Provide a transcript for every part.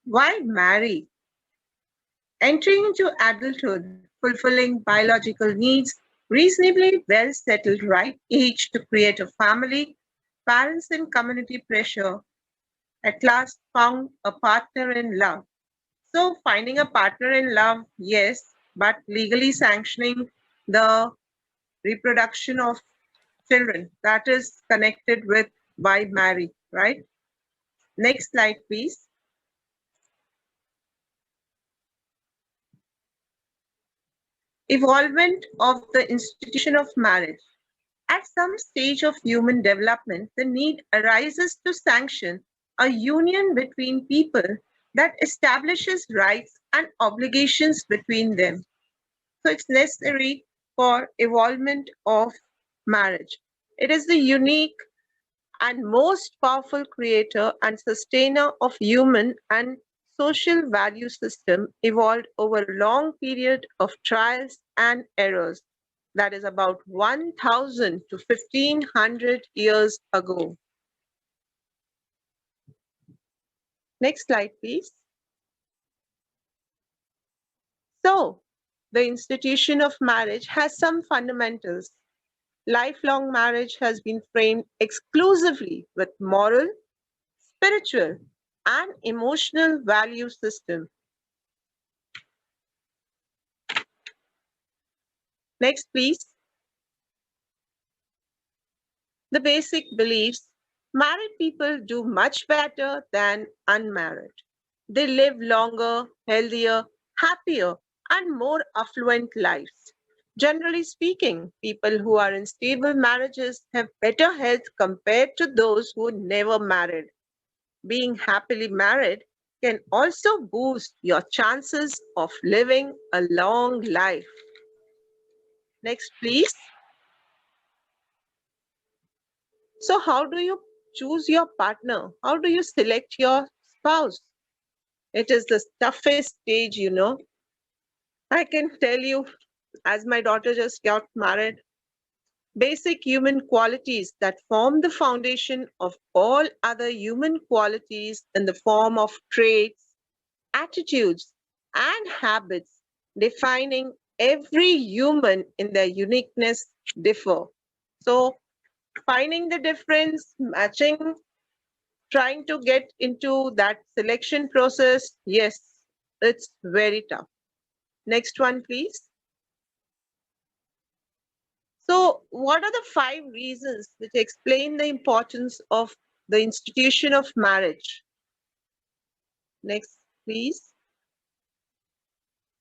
Why marry? Entering into adulthood, fulfilling biological needs, reasonably well settled right age to create a family, parents and community pressure, at last found a partner in love. So, finding a partner in love, yes, but legally sanctioning the reproduction of children, that is connected with why marry, right? Next slide, please. Evolvement of the institution of marriage. At some stage of human development, the need arises to sanction a union between people that establishes rights and obligations between them. So it's necessary for evolvement of marriage. It is the unique and most powerful creator and sustainer of human and social value system evolved over a long period of trials and errors, that is about 1000 to 1500 years ago. Next slide, please. So the institution of marriage has some fundamentals. Lifelong marriage has been framed exclusively with moral, spiritual, and emotional value system. Next, please. The basic beliefs: married people do much better than unmarried. They live longer, healthier, happier, and more affluent lives. Generally speaking, people who are in stable marriages have better health compared to those who never married. Being happily married can also boost your chances of living a long life. Next, please. So, how do you choose your partner? How do you select your spouse? It is the toughest stage, you know. I can tell you, as my daughter just got married, basic human qualities that form the foundation of all other human qualities in the form of traits, attitudes, and habits defining every human in their uniqueness differ. So, finding the difference, matching, trying to get into that selection process, yes, it's very tough. Next one, please. So, what are the five reasons which explain the importance of the institution of marriage? Next, please.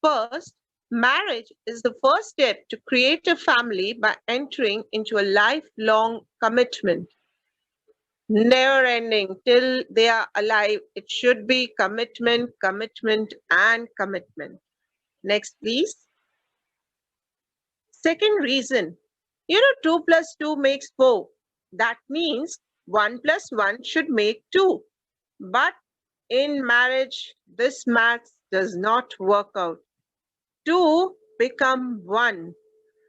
First, marriage is the first step to create a family by entering into a lifelong commitment. Never ending till they are alive. It should be commitment, commitment, and commitment. Next, please. Second reason, 2 plus 2 makes 4. That means 1 plus 1 should make 2. But in marriage, this maths does not work out. 2 become 1.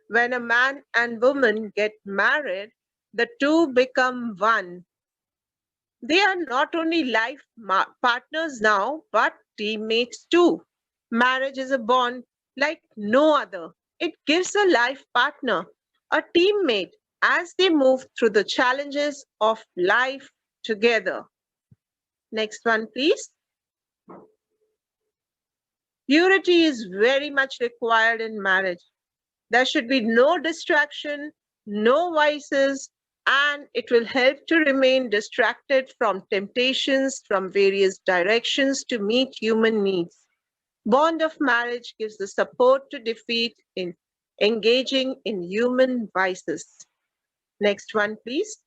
When a man and woman get married, the two become one. They are not only life partners now, but teammates too. Marriage is a bond like no other. It gives a life partner, a teammate, as they move through the challenges of life together. Next one, please. Purity is very much required in marriage. There should be no distraction, no vices, and it will help to remain distracted from temptations from various directions to meet human needs. Bond of marriage gives the support to defeat in engaging in human vices. Next one, please.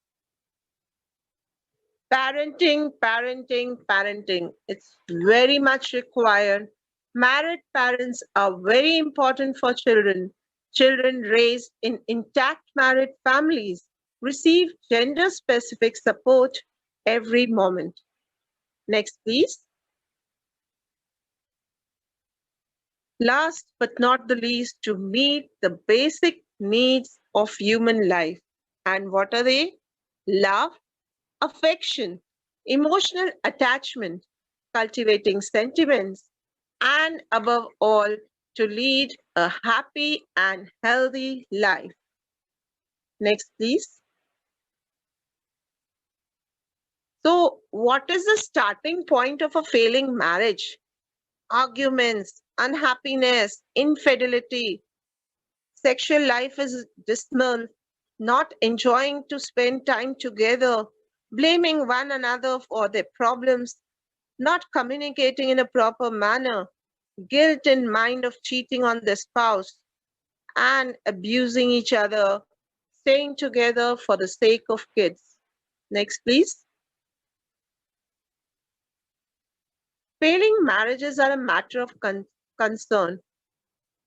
Parenting, parenting, parenting. It's very much required. Married parents are very important for children. Children raised in intact married families receive gender specific support every moment. Next, please. Last but not the least, to meet the basic needs of human life. And what are they? Love, affection, emotional attachment, cultivating sentiments, and above all, to lead a happy and healthy life. Next, please. So, what is the starting point of a failing marriage? Arguments, unhappiness, infidelity, sexual life is dismal, not enjoying to spend time together, blaming one another for their problems, not communicating in a proper manner, guilt in mind of cheating on their spouse, and abusing each other, staying together for the sake of kids. Next, please. Failing marriages are a matter of concern.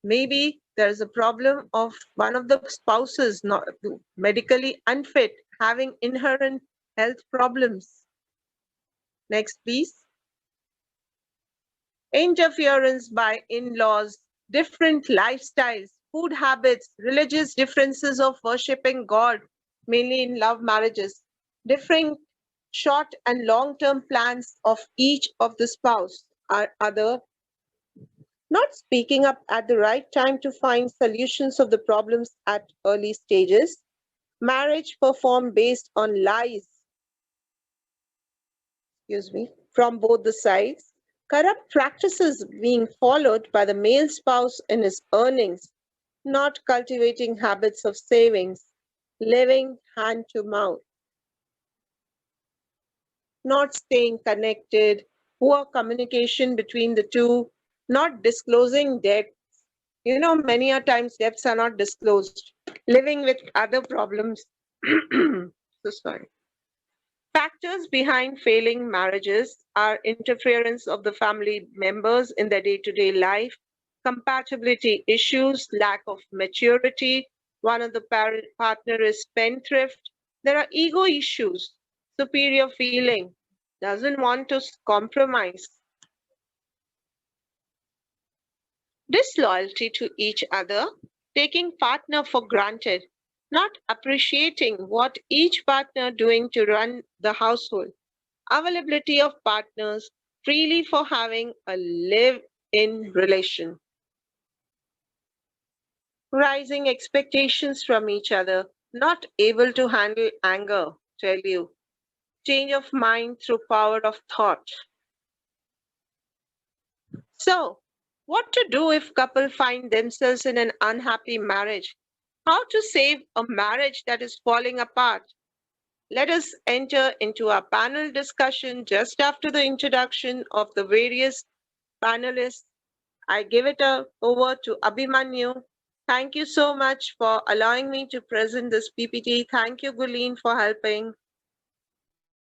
Maybe there is a problem of one of the spouses not medically unfit, having inherent health problems. Next, please. Interference by in-laws, different lifestyles, food habits, religious differences of worshipping God, mainly in love marriages, different short and long-term plans of each of the spouse are other, not speaking up at the right time to find solutions of the problems at early stages, marriage performed based on lies, from both the sides, corrupt practices being followed by the male spouse in his earnings, not cultivating habits of savings, living hand to mouth, not staying connected, poor communication between the two, not disclosing debts. Many a times debts are not disclosed, living with other problems. So sorry. Factors behind failing marriages are interference of the family members in their day to day life, compatibility issues, lack of maturity, one of the partner is spendthrift. There are ego issues, superior feeling, doesn't want to compromise, disloyalty to each other, taking partner for granted, not appreciating what each partner doing to run the household, availability of partners freely for having a live-in relation, rising expectations from each other, not able to handle anger, tell you, change of mind through power of thought. So, what to do if couple find themselves in an unhappy marriage? How to save a marriage that is falling apart? Let us enter into our panel discussion just after the introduction of the various panelists. I give it over to Abhimanyu. Thank you so much for allowing me to present this PPT. Thank you, Gulin, for helping.